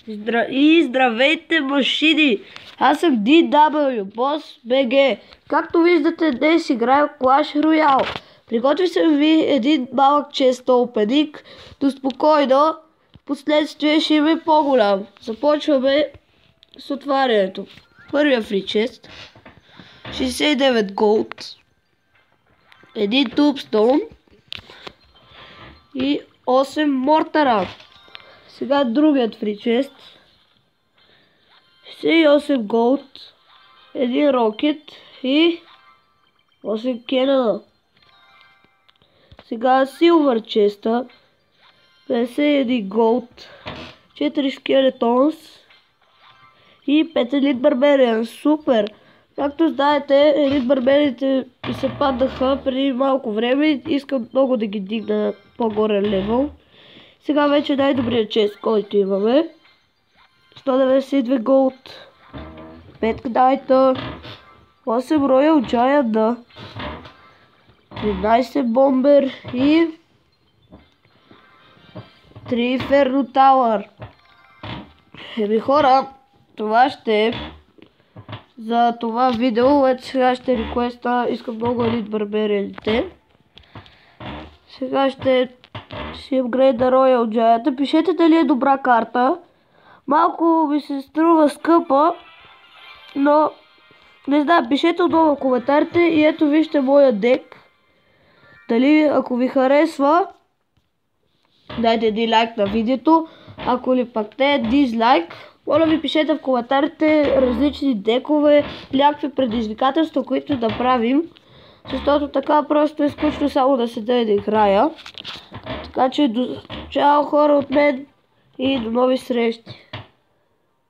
И здравейте, машини! Аз съм DW, Boss BG. Както виждате, днес играя Clash Royale. Приготви съм ви един малък чест опенинг, но спокойно, последствие ще има по-голям. Започваме с отварянето. Първия фри чест, 69 голд, един тупстоун и 8 мортара. Сега другият фри чест, 68 голд, един рокет и 8 кенъна. Сега силвър честа, 51 голд, 4 скелетонс и 5 елит барбериан. Супер! Както знаете, елит барбериите ми се паднаха преди малко време и искам много да ги дигна на по-горе левел. Сега вече най-добрият чест, който имаме. 192 голд, 5 кнайта, 8 роял джайанта, 13 бомбер и 3 инферно тауър. Еми хора, това ще е за това видео. Ето сега ще реквеста, искам много елит барберианите. Сега ще си апгрейда роял джайанта. Пишете дали е добра карта. Малко ми се струва скъпа, но не знам, пишете отдолу в коментарите и ето вижте моя дек. Дали, ако ви харесва, дайте един лайк на видеото, ако ли пак не, дизлайк. Моля ви, пишете в коментарите различни декове, някакви предизвикателства, които да правим, защото така просто е скучно само да седа и да играя. Така че, чао хора от мен и до нови срещи!